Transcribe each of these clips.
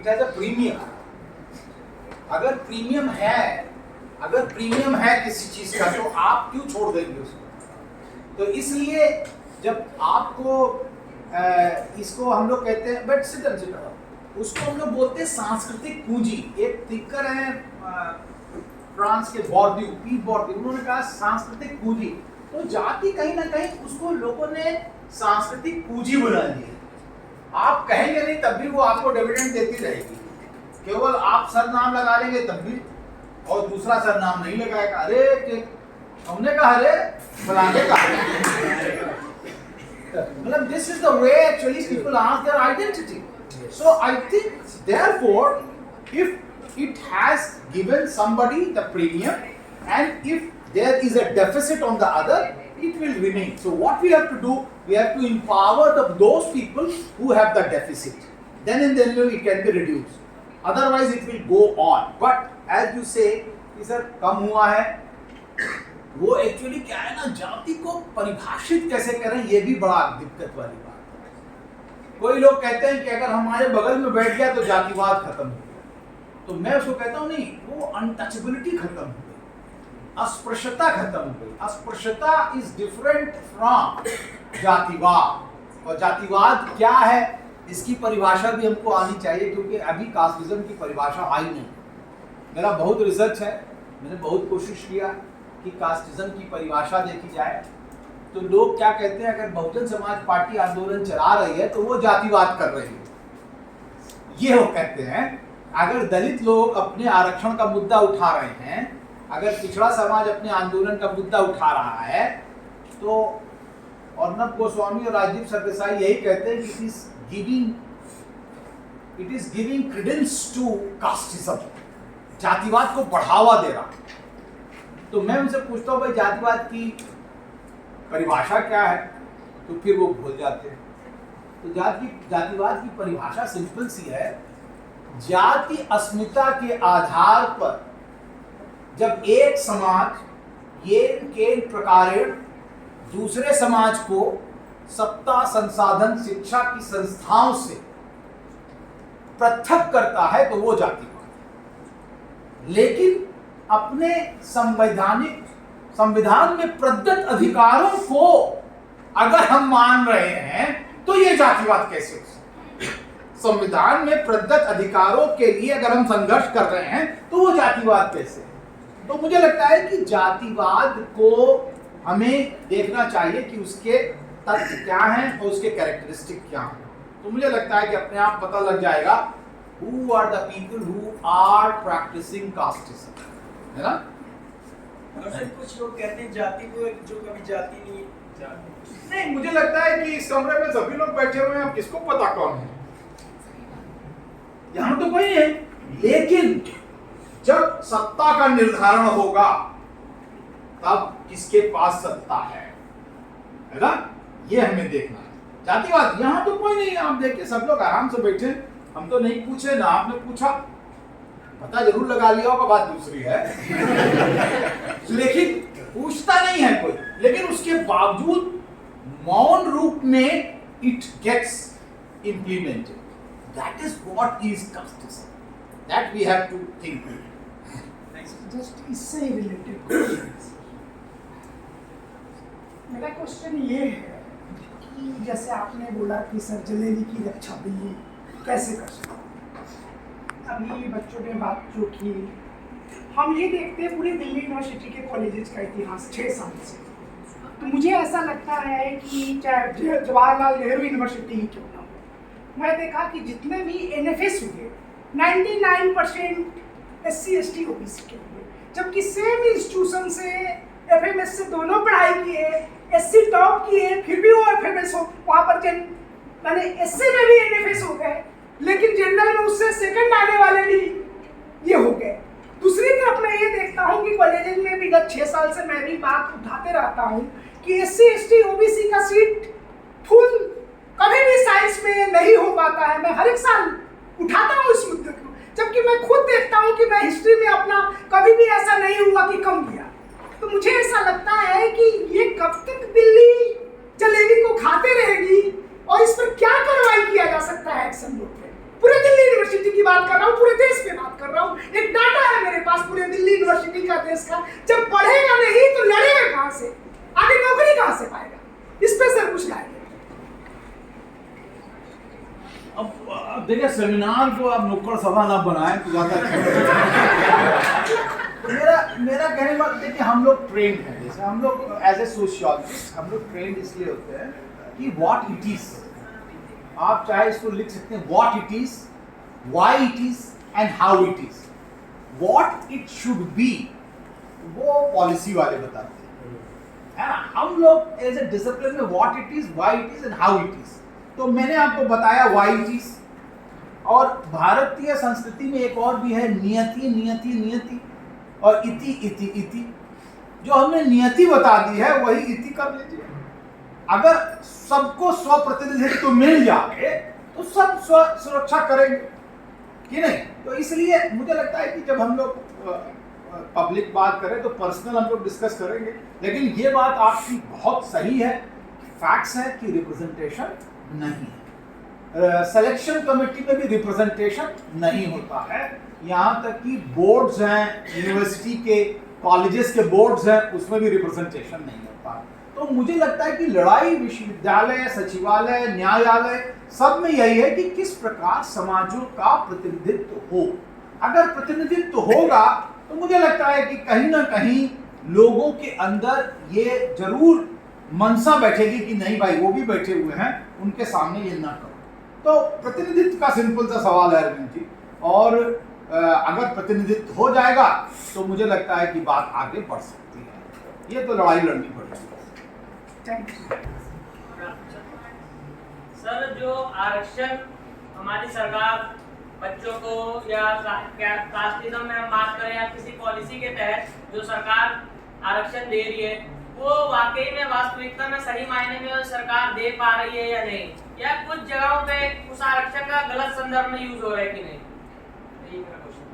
It has a premium. अगर premium है किसी चीज का तो आप क्यों छोड़ देंगे उसको? तो इसलिए जब आपको इसको हम लोग कहते हैं, बट उसको हम लोग बोलते हैं सांस्कृतिक पूंजी। एक थिंकर है फ्रांस के बोर्डियू, उन्होंने कहा सांस्कृतिक पूंजी। तो जाति कहीं ना कहीं उसको लोगों ने सांस्कृतिक पूंजी बना ली है। आप कहेंगे नहीं तब भी वो आपको डिविडेंड देती रहेगी। केवल आप सरनाम लगा लेंगे तब भी, और दूसरा सरनाम नहीं लगाएगा। अरे हमने कहा अरे फलाने का, मतलब this is the way actually people ask their identity. So I think therefore if it has given somebody the premium, and if there is a deficit on the other, it will remain. So what we have to do, we have to empower those people who have the deficit. Then and then it can be reduced. Otherwise it will go on. But as you say कि sir कम हुआ है, वो actually क्या है ना, जाति को परिभाषित कैसे करें ये भी बड़ा दिक्कत वाली बात है। कोई लोग कहते हैं कि अगर हमारे बगल में बैठ गया तो जातिवाद खत्म हो गया। तो मैं उसको कहता हूँ नहीं, वो अनटचेबिलिटी खत्म हो गई, अस्पृश्यता खत्म हो गई। अस्पृश्यता इज डिफरेंट फ्रॉम जातिवाद। और जातिवाद क्या है इसकी परिभाषा भी हमको आनी चाहिए, क्योंकि अभी कास्टिज्म की परिभाषा आई नहीं। मेरा बहुत रिसर्च है, मैंने बहुत कोशिश किया कि कास्टिज्म की परिभाषा देखी जाए। तो लोग क्या कहते हैं, अगर बहुजन समाज पार्टी आंदोलन चला रही है तो वो जातिवाद कर रही है, ये वो कहते हैं। अगर दलित लोग अपने आरक्षण का मुद्दा उठा रहे हैं, अगर पिछड़ा समाज अपने आंदोलन का मुद्दा उठा रहा है, तो अर्नब गोस्वामी और राजीव सरदेसाई यही कहते हैं कि it is giving credence to casteism, जातिवाद को बढ़ावा दे रहा। तो मैं उनसे पूछता हूँ भाई जातिवाद की परिभाषा क्या है, तो फिर वो भूल जाते हैं। तो जातिवाद की परिभाषा सिंपल सी है, जाति अस्मिता के आधार पर जब एक समाज ये के प्रकारेण दूसरे समाज को सत्ता, संसाधन, शिक्षा की संस्थाओं से पृथक करता है तो वो जातिवाद। लेकिन अपने संविधान में प्रदत्त अधिकारों को अगर हम मान रहे हैं तो ये जातिवाद कैसे हो सकता है? संविधान में प्रदत्त अधिकारों के लिए अगर हम संघर्ष कर रहे हैं तो वो जातिवाद कैसे है? तो मुझे लगता है कि जातिवाद को हमें देखना चाहिए कि उसके तथ्य क्या हैं और उसके कैरेक्टरिस्टिक क्या हैं। तो मुझे लगता है कि अपने आप पता लग जाएगा who are the people who are practicing casteism, है ना? सर कुछ लोग कहते हैं जाति को जो कभी जाति नहीं, मुझे लगता है कि इस कमरे में सभी लोग बैठे हुए हैं, अब किसको पता कौन है? यहाँ तो कोई है, लेकिन जब सत्ता का निर्धारण होगा तब किसके पास सत्ता है ना? ये हमें देखना है। जातिवाद यहाँ तो कोई नहीं है, आप देखिए सब लोग आराम से बैठे। हम तो नहीं पूछे ना आपने पूछा, पता जरूर लगा लिया होगा, बात दूसरी है लेकिन पूछता नहीं है कोई। लेकिन उसके बावजूद मौन रूप में it gets implemented. That is what is casteism. That we have to think. Just इससे रिलेटेड मेरा क्वेश्चन ये है कि जैसे आपने बोला कि सर जलेबी की रक्षा बिल्ली कैसे कर सकते। अभी बच्चों ने बात जो की, हम ये देखते हैं पूरे दिल्ली यूनिवर्सिटी के कॉलेजेस का इतिहास 6 साल से। तो मुझे ऐसा लगता है कि चाहे जवाहरलाल नेहरू यूनिवर्सिटी ही क्यों ना हो, मैं देखा कि जितने भी NFS हुए 99% SC ST OBC के हुए, जबकि सेम इंस्टीट्यूशन से FMS से दोनों पढ़ाई किए, SC टॉप किए, फिर भी वो FMS हो, वहाँ पर मैंने SC में भी NFS हो गए, लेकिन जनरल में उससे सेकंड आने वाले भी ये हो गए। दूसरी तरफ मैं ये देखता हूँ कि कॉलेज में विगत 6 साल से मैं भी बात उठाते रहता हूँ कि SC ST OBC का सीट फुल कभी भी साइंस में नहीं हो पाता है। मैं हर एक साल उठाता हूँ इस मुद्दे को, जबकि मैं खुद देखता हूँ कि मैं हिस्ट्री में अपना कभी भी ऐसा नहीं हुआ कि कम किया। तो मुझे ऐसा लगता है कि ये कब तक बिल्ली जलेबी को खाते रहेगी और इस पर क्या कार्रवाई किया जा सकता है एक्शन ग्रुप पे। पूरे दिल्ली यूनिवर्सिटी की बात कर रहा हूँ, पूरे देश में बात कर रहा हूँ। एक डाटा है मेरे पास पूरे दिल्ली यूनिवर्सिटी का, देश का। जब पढ़ेगा नहीं तो लड़ेगा कहाँ से, आगे नौकरी कहाँ से पाएगा? इस पे सर कुछ लाएंगे। अब देखिए, सेमिनार को आप नुक्कड़ सभा ना बनाएं तो ज्यादा मेरा कहने का देखिए, हम लोग ट्रेंड हैं, जैसे हम लोग एज ए सोशियोलॉजिस्ट हम लोग ट्रेंड इसलिए होते हैं कि व्हाट इट इज, आप चाहे इसको लिख सकते हैं what it is, why it is and how it is. What it should be वो पॉलिसी वाले बताते हैं, है ना। हम लोग एज ए डिसिप्लिन में what it is, why it is and how it is. तो मैंने आपको बताया व्हाई इट इज, और भारतीय संस्कृति में एक और भी है नियति, नियति, नियति और इति, इति, इति। जो हमने नियति बता दी है वही इति कर लीजिए। अगर सबको स्व प्रतिनिधित्व मिल जाए तो सब स्व सुरक्षा करेंगे कि नहीं। तो इसलिए मुझे लगता है कि जब हम लोग पब्लिक बात करें तो पर्सनल हम लोग डिस्कस करेंगे, लेकिन ये बात आपकी बहुत सही है, फैक्ट्स है कि रिप्रेजेंटेशन नहीं है। सिलेक्शन कमेटी में भी रिप्रेजेंटेशन नहीं होता है। यहाँ तक कि बोर्ड्स हैं, यूनिवर्सिटी के, कॉलेजेस के बोर्ड्स हैं, उसमें भी रिप्रेजेंटेशन नहीं होता। तो मुझे लगता है कि लड़ाई विश्वविद्यालय, सचिवालय, न्यायालय सब में यही है कि किस प्रकार समाजों का प्रतिनिधित्व हो। अगर प्रतिनिधित्व होगा तो मुझे लगता है कि कहीं ना कहीं लोगों के अंदर ये जरूर मनसा बैठेगी कि नहीं भाई वो भी बैठे हुए हैं, उनके सामने ये ना करो। तो प्रतिनिधित्व का सिंपल सा सवाल है अरविंद जी, और अगर प्रतिनिधित्व हो जाएगा तो मुझे लगता है कि बात आगे बढ़ सकती है। ये तो लड़ाई लड़नी पड़ेगी। सर, जो आरक्षण हमारी सरकार बच्चों को या कास्टिज्म में हम बात करें या किसी पॉलिसी के तहत जो सरकार आरक्षण दे रही है, वो वाकई में वास्तविकता में सही मायने में सरकार दे पा रही है या नहीं, या कुछ जगहों पे उस आरक्षण का गलत संदर्भ में यूज हो रहा है कि नहीं, यही मेरा क्वेश्चन।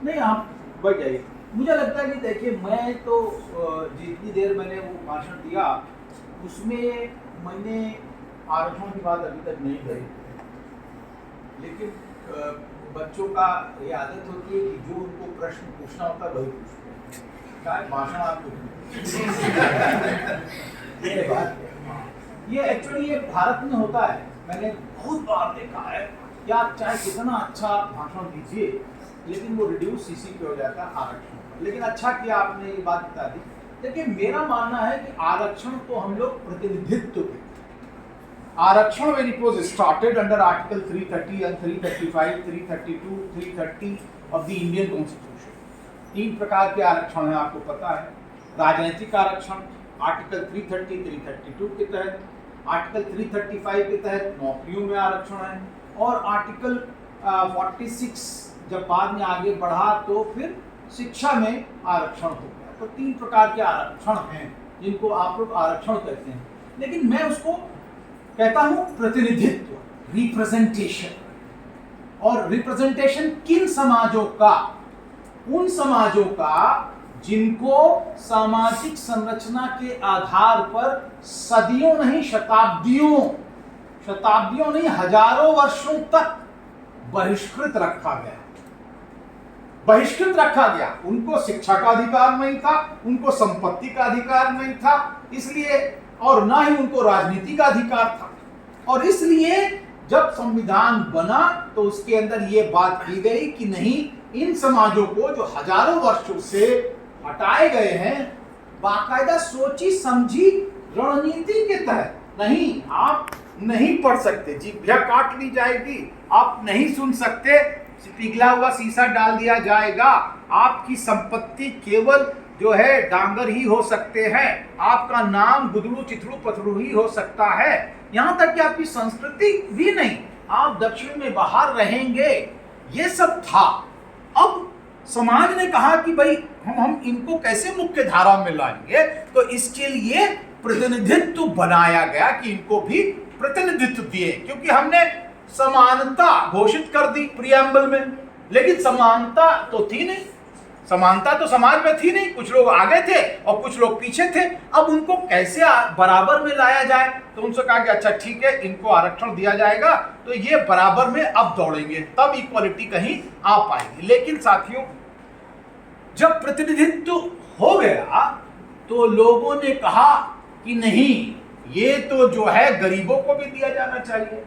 नहीं, आप बढ़ जाइए। मुझे लगता है कि देखिए, मैं तो जितनी देर मैंने वो भाषण दिया उसमें मैंने आरक्षण की बात अभी तक नहीं करी, लेकिन बच्चों का ये आदत होती है कि जो उनको प्रश्न पूछना होता है वही पूछते हैं। क्या भाषण आपको ये एक्चुअली ये भारत में होता है, मैंने बहुत बार देखा है कि आप चाहे कितना अच्छा भाषण दीजिए लेकिन वो रिड्यूस इसी पे हो जाता है आरक्षण। लेकिन अच्छा किया आपने ये बात बता दी। देखिए, मेरा मानना है कि आरक्षण तो हम लोग प्रतिनिधित्व के, आरक्षण when it was started under Article 330 and 335, 332, 330 of the Indian Constitution, 3 प्रकार के आरक्षण हैं, आपको पता है। राजनीतिक आरक्षण आर्टिकल 330, 332 के तहत, आर्टिकल 335 के तहत नौकरियों में आरक्षण है, और आर्टिकल 46 जब बाद में आगे बढ़ा तो फिर शिक्षा में आरक्षण हो गया। तो 3 प्रकार के आरक्षण हैं जिनको आप लोग आरक्षण कहते हैं, लेकिन मैं उसको कहता हूं प्रतिनिधित्व, रिप्रेजेंटेशन। और रिप्रेजेंटेशन किन समाजों का? उन समाजों का जिनको सामाजिक संरचना के आधार पर सदियों नहीं शताब्दियों नहीं हजारों वर्षों तक बहिष्कृत रखा गया। उनको शिक्षा का अधिकार नहीं था, उनको संपत्ति का अधिकार नहीं था, इसलिए, और ना ही उनको राजनीति का अधिकार था। और इसलिए जब संविधान बना तो उसके अंदर ये बात की गई कि नहीं, इन समाजों को जो हजारों वर्षों से हटाए गए हैं, बाकायदा सोची समझी रणनीति के तहत, नहीं आप नहीं पढ़ सकते, जिभ्या काट ली जाएगी, आप नहीं सुन सकते, पिघला हुआ शीशा डाल दिया जाएगा, आपकी संपत्ति केवल जो है डांगर ही हो सकते हैं, आपका नाम गुदड़ू चिथड़ू पथड़ू ही हो सकता है, यहाँ तक कि आपकी संस्कृति भी नहीं, आप दक्षिण में बाहर रहेंगे, ये सब था। अब समाज ने कहा कि भाई हम इनको कैसे मुख्य धारा में लाएंगे, तो इसके लिए प्रतिनिधित्व बनाया गया कि इनको भी प्रतिनिधित्व दिए, क्योंकि हमने समानता घोषित कर दी प्रियम्बल में, लेकिन समानता तो थी नहीं, समानता तो समाज में थी नहीं, कुछ लोग आगे थे और कुछ लोग पीछे थे। अब उनको कैसे बराबर में लाया जाए, तो उनसे कहा कि अच्छा ठीक है, इनको आरक्षण दिया जाएगा तो ये बराबर में अब दौड़ेंगे, तब इक्वालिटी कहीं आ पाएगी। लेकिन साथियों, जब प्रतिनिधित्व हो गया तो लोगों ने कहा कि नहीं, ये तो जो है गरीबों को भी दिया जाना चाहिए।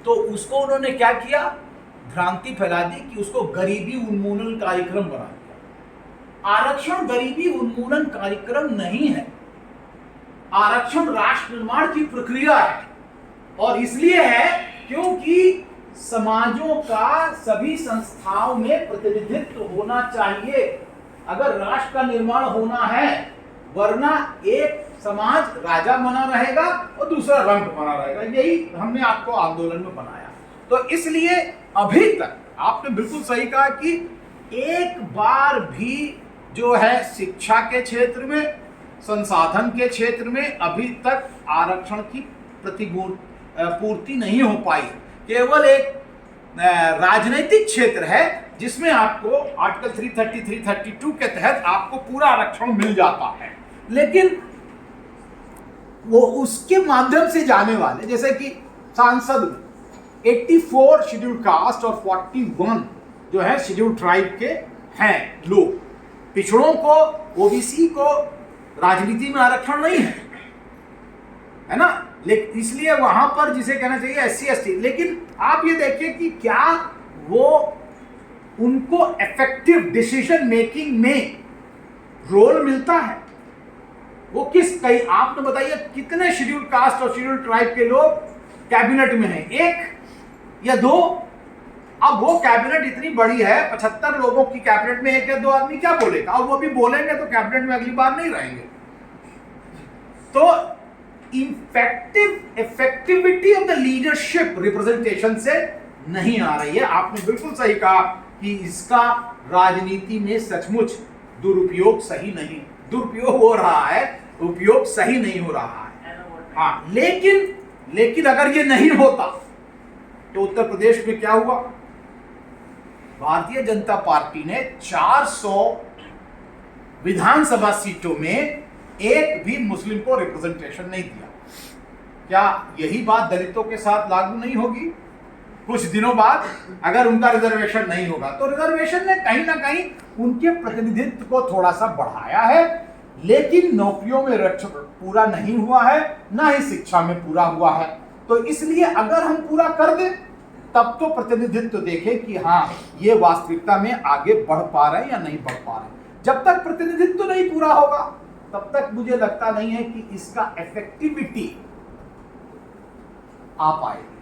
तो उसको उन्होंने क्या किया, भ्रांति फैला दी कि उसको गरीबी उन्मूलन कार्यक्रम बना दिया। आरक्षण गरीबी उन्मूलन कार्यक्रम नहीं है, आरक्षण राष्ट्र निर्माण की प्रक्रिया है। और इसलिए है क्योंकि समाजों का सभी संस्थाओं में प्रतिनिधित्व होना चाहिए अगर राष्ट्र का निर्माण होना है, वरना एक समाज राजा बना रहेगा और दूसरा रंग बना रहेगा। यही हमने आपको आंदोलन में बनाया। तो इसलिए अभी तक आपने बिल्कुल सही कहा कि एक बार भी जो है शिक्षा के क्षेत्र में, संसाधन के क्षेत्र में अभी तक आरक्षण की पूर्ति नहीं हो पाई। केवल एक राजनीतिक क्षेत्र है जिसमें आपको आर्टिकल 330, 332 के तहत आपको पूरा आरक्षण मिल जाता है, लेकिन वो उसके माध्यम से जाने वाले, जैसे कि सांसद में 84 शेड्यूल कास्ट और 41 जो है शेड्यूल ट्राइब के हैं लोग। पिछड़ों को, ओबीसी को राजनीति में आरक्षण नहीं है ना, लेकिन इसलिए वहां पर जिसे कहना चाहिए एससी एसटी। लेकिन आप ये देखिए कि क्या वो उनको इफेक्टिव डिसीजन मेकिंग में रोल मिलता है? वो किस कई आपने बताइए कितने शेड्यूल कास्ट और शेड्यूल ट्राइब के लोग कैबिनेट में हैं? 1 या 2? अब वो कैबिनेट इतनी बड़ी है, 75 लोगों की कैबिनेट में 1 या 2 आदमी क्या बोलेगा? और वो भी बोलेंगे तो कैबिनेट में अगली बार नहीं रहेंगे। तो effectivity of the leadership representation से नहीं आ रही है। आपने बिल्कुल सही कहा कि इसका राजनीति में सचमुच दुरुपयोग सही नहीं, दुरुपयोग हो रहा है, उपयोग सही नहीं हो रहा है। हाँ, लेकिन अगर ये नहीं होता तो उत्तर प्रदेश में क्या हुआ? भारतीय जनता पार्टी ने 400 विधानसभा सीटों में एक भी मुस्लिम को रिप्रेजेंटेशन नहीं दिया। क्या यही बात दलितों के साथ लागू नहीं होगी? कुछ दिनों बाद अगर उनका रिजर्वेशन नहीं होगा तो रिजर्वेशन ने कहीं ना कहीं उनके प्रतिनिधित्व को थोड़ा सा बढ़ाया है, लेकिन नौकरियों में पूरा नहीं हुआ है, ना ही शिक्षा में पूरा हुआ है। तो इसलिए अगर हम पूरा कर दें तब तो प्रतिनिधित्व देखें कि हाँ, ये वास्तविकता में आगे बढ़ पा रहे हैं या नहीं बढ़ पा रहे। जब तक प्रतिनिधित्व नहीं पूरा होगा तब तक मुझे लगता नहीं है कि इसका इफेक्टिविटी आ पाएगी।